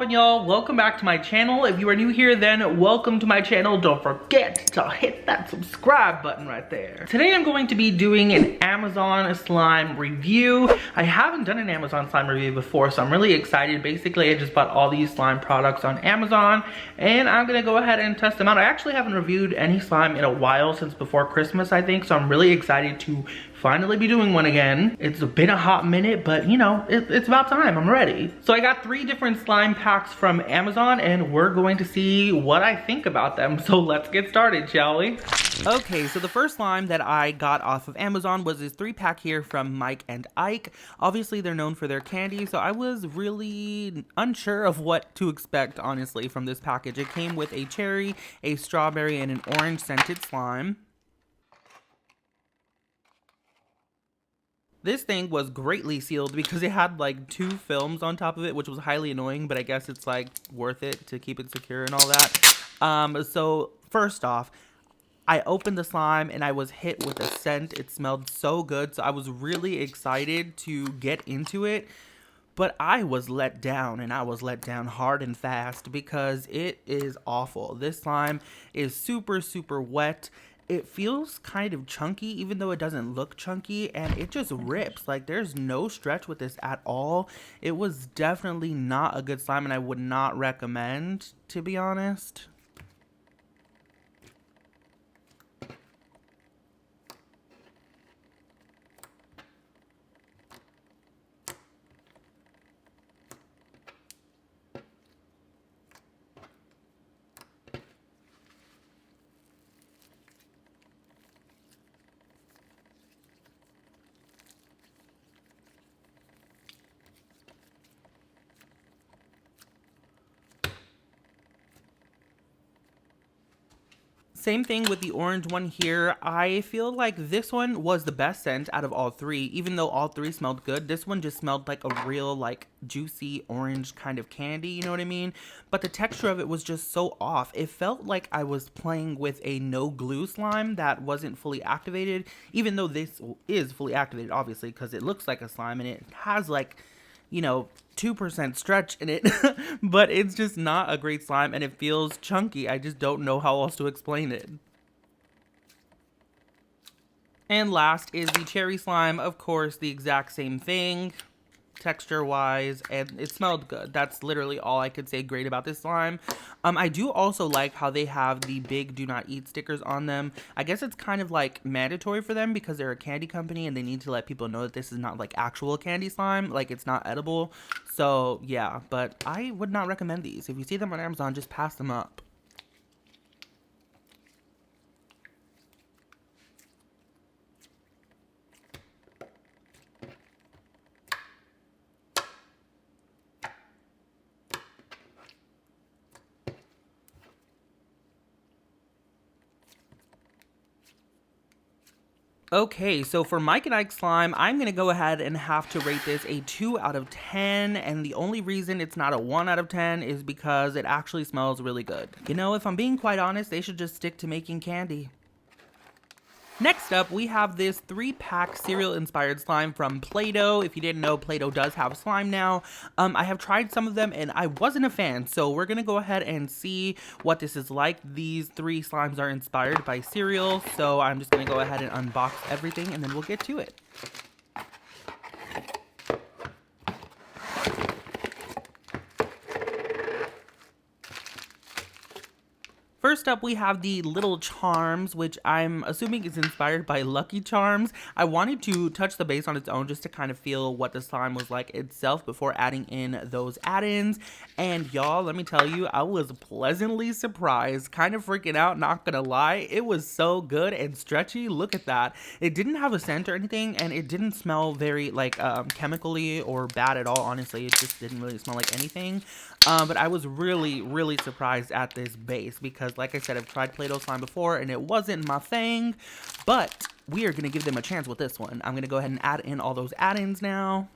poppin', y'all? Welcome back to my channel. If you are new here, then welcome to my channel. Don't forget to hit that subscribe button right there. Today I'm going to be doing an Amazon slime review. I haven't done an Amazon slime review before, so I'm really excited. Basically, I just bought all these slime products on Amazon, and I'm gonna go ahead and test them out. I actually haven't reviewed any slime in a while, since before Christmas, I think, so I'm really excited to finally be doing one again. It's been a hot minute, but you know, it's about time. I'm ready. So I got 3 different slime packs from Amazon, and we're going to see what I think about them. So let's get started, shall we? Okay, so the first slime that I got off of Amazon was this 3-pack here from Mike and Ike. Obviously, they're known for their candy, so I was really unsure of what to expect, honestly, from this package. It came with a cherry, a strawberry, and an orange scented slime. This thing was greatly sealed because it had like 2 films on top of it, which was highly annoying, but I guess it's like worth it to keep it secure and all that. So first off, I opened the slime and I was hit with a scent. It smelled so good, so I was really excited to get into it. But I was let down, and I was let down hard and fast because it is awful. This slime is super, super wet. It feels kind of chunky, even though it doesn't look chunky, and it just rips. Like, there's no stretch with this at all. It was definitely not a good slime, and I would not recommend, to be honest. Same thing with the orange one here. I feel like this one was the best scent out of all 3. Even though all 3 smelled good, this one just smelled like a real like juicy orange kind of candy, you know what I mean? But the texture of it was just so off. It felt like I was playing with a no glue slime that wasn't fully activated, even though this is fully activated, obviously, because it looks like a slime and it has like, you know, 2% stretch in it, but it's just not a great slime and it feels chunky. I just don't know how else to explain it. And last is the cherry slime. Of course, the exact same thing, texture wise, and it smelled good. That's literally all I could say great about this slime. I do also like how they have the big do not eat stickers on them. I guess it's kind of like mandatory for them because they're a candy company and they need to let people know that this is not like actual candy slime, like it's not edible. So yeah, but I would not recommend these. If you see them on Amazon, just pass them up. Okay, so for Mike and Ike slime, I'm going to go ahead and have to rate this a 2 out of 10, and the only reason it's not a 1 out of 10 is because it actually smells really good. You know, if I'm being quite honest, they should just stick to making candy. Next up, we have this 3-pack cereal-inspired slime from Play-Doh. If you didn't know, Play-Doh does have slime now. I have tried some of them, and I wasn't a fan, so we're going to go ahead and see what this is like. These 3 slimes are inspired by cereal, so I'm just going to go ahead and unbox everything, and then we'll get to it. First up, we have the Little Charms, which I'm assuming is inspired by Lucky Charms. I wanted to touch the base on its own just to kind of feel what the slime was like itself before adding in those add-ins. And y'all, let me tell you, I was pleasantly surprised, kind of freaking out, not gonna lie. It was so good and stretchy. Look at that. It didn't have a scent or anything, and it didn't smell very like chemically or bad at all, honestly. It just didn't really smell like anything. But I was really, really surprised at this base because, like I said, I've tried Play-Doh slime before and it wasn't my thing, but we are going to give them a chance with this one. I'm going to go ahead and add in all those add-ins now.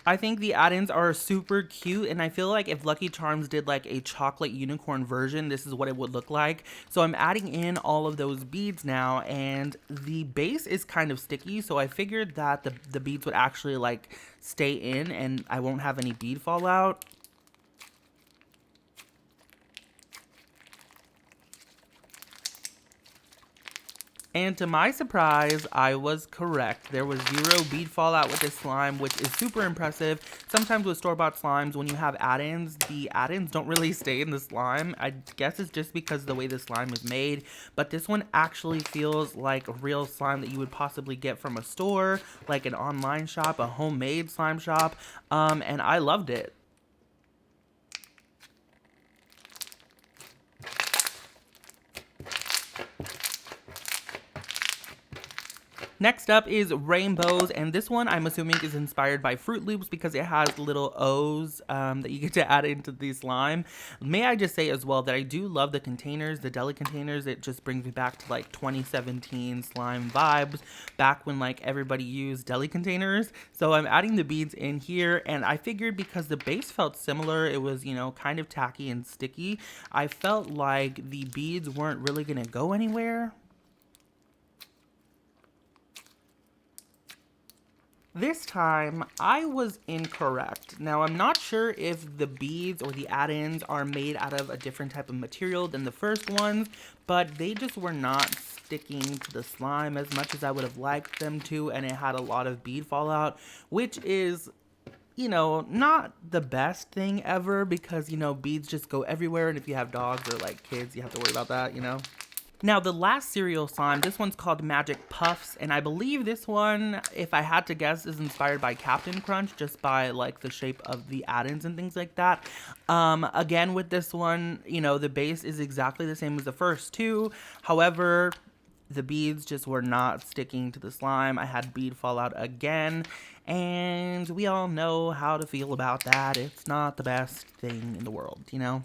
I think the add-ins are super cute, and I feel like if Lucky Charms did like a chocolate unicorn version, this is what it would look like. So I'm adding in all of those beads now, and the base is kind of sticky, so I figured that the beads would actually like stay in and I won't have any bead fallout. And to my surprise, I was correct. There was 0 bead fallout with this slime, which is super impressive. Sometimes with store-bought slimes, when you have add-ins, the add-ins don't really stay in the slime. I guess it's just because of the way the slime is made. But this one actually feels like a real slime that you would possibly get from a store, like an online shop, a homemade slime shop. And I loved it. Next up is rainbows, and this one I'm assuming is inspired by Fruit Loops because it has little O's that you get to add into the slime. May I just say as well that I do love the containers, the deli containers. It just brings me back to like 2017 slime vibes, back when like everybody used deli containers. So I'm adding the beads in here, and I figured because the base felt similar, it was, you know, kind of tacky and sticky, I felt like the beads weren't really gonna go anywhere. This time, I was incorrect. Now, I'm not sure if the beads or the add-ins are made out of a different type of material than the first ones, but they just were not sticking to the slime as much as I would have liked them to, and it had a lot of bead fallout, which is, you know, not the best thing ever because, you know, beads just go everywhere, and if you have dogs or, like, kids, you have to worry about that, you know? Now, the last cereal slime, this one's called Magic Puffs, and I believe this one, if I had to guess, is inspired by Captain Crunch, just by, like, the shape of the add-ins and things like that. Again, with this one, you know, the base is exactly the same as the first two. However, the beads just were not sticking to the slime. I had bead fallout again, and we all know how to feel about that. It's not the best thing in the world, you know?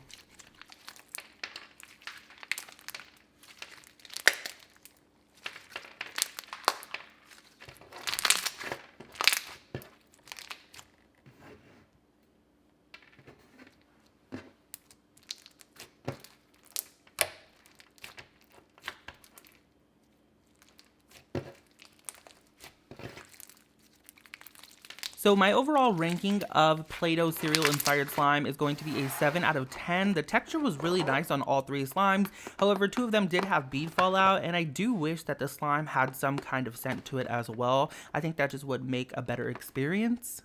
So my overall ranking of Play-Doh cereal inspired slime is going to be a 7 out of 10. The texture was really nice on all 3 slimes. However, 2 of them did have bead fallout, and I do wish that the slime had some kind of scent to it as well. I think that just would make a better experience.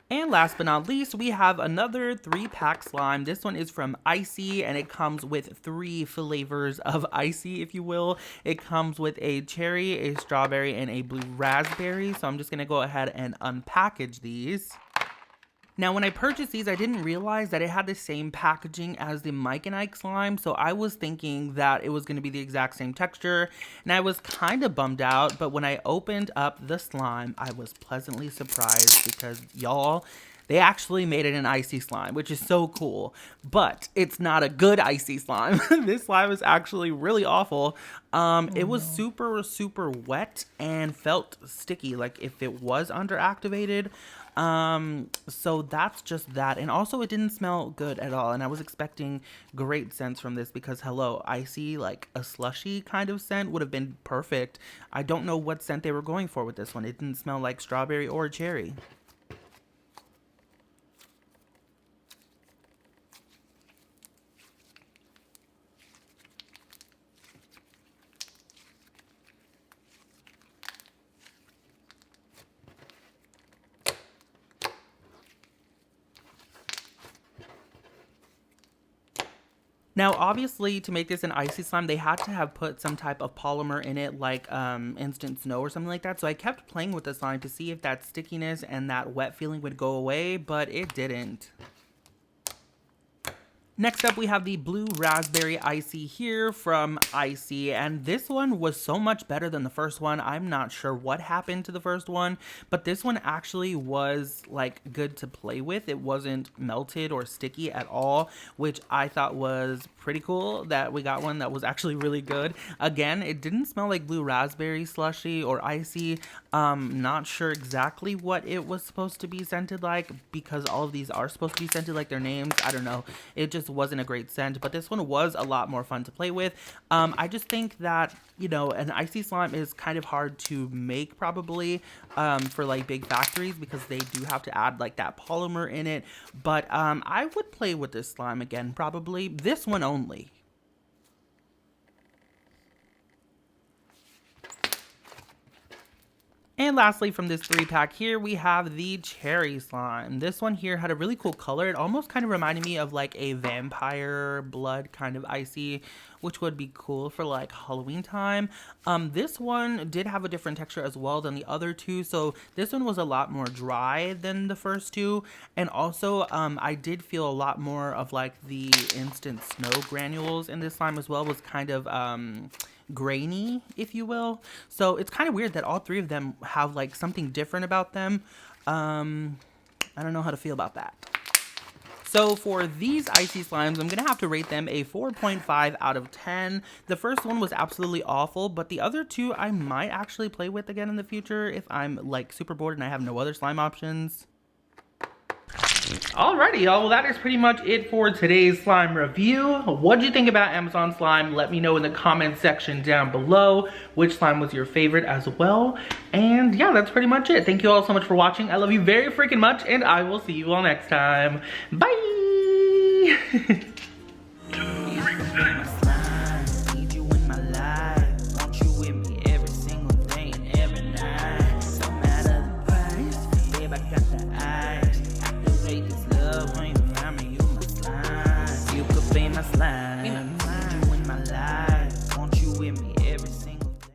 And last but not least, we have another 3-pack slime. This one is from Icy, and it comes with 3 flavors of Icy, if you will. It comes with a cherry, a strawberry, and a blue raspberry. So I'm just going to go ahead and unpackage these. Now, when I purchased these, I didn't realize that it had the same packaging as the Mike and Ike slime, so I was thinking that it was going to be the exact same texture, and I was kind of bummed out, but when I opened up the slime, I was pleasantly surprised because, y'all, they actually made it an icy slime, which is so cool, but it's not a good icy slime. This slime is actually really awful. It was super, super wet and felt sticky, like if it was underactivated. So that's just that. And also it didn't smell good at all. And I was expecting great scents from this because hello, icy, like a slushy kind of scent would have been perfect. I don't know what scent they were going for with this one. It didn't smell like strawberry or cherry. Now, obviously, to make this an icy slime, they had to have put some type of polymer in it, like instant snow or something like that. So I kept playing with the slime to see if that stickiness and that wet feeling would go away, but it didn't. Next up, we have the Blue Raspberry Icy here from Icy, and this one was so much better than the first one. I'm not sure what happened to the first one, but this one actually was like good to play with. It wasn't melted or sticky at all, which I thought was pretty cool that we got one that was actually really good. Again, it didn't smell like blue raspberry slushy or icy. Not sure exactly what it was supposed to be scented like, because all of these are supposed to be scented like their names. I don't know. It just wasn't a great scent, but this one was a lot more fun to play with. I just think that, you know, an icy slime is kind of hard to make probably for like big factories, because they do have to add like that polymer in it. But I would play with this slime again, probably this one only. And lastly, from this 3-pack here, we have the cherry slime. This one here had a really cool color. It almost kind of reminded me of like a vampire blood kind of icy, which would be cool for like Halloween time. This one did have a different texture as well than the other two. So this one was a lot more dry than the first two. And also, I did feel a lot more of like the instant snow granules in this slime as well. Was kind of grainy, if you will. So it's kind of weird that all three of them have like something different about them. I don't know how to feel about that. So for these icy slimes, I'm gonna have to rate them a 4.5 out of 10. The first one was absolutely awful, but the other two I might actually play with again in the future if I'm like super bored and I have no other slime options. Alrighty, y'all. Well, that is pretty much it for today's slime review. What'd you think about Amazon slime? Let me know in the comment section down below which slime was your favorite as well. And yeah, that's pretty much it. Thank you all so much for watching. I love you very freaking much, and I will see you all next time. Bye! Slime.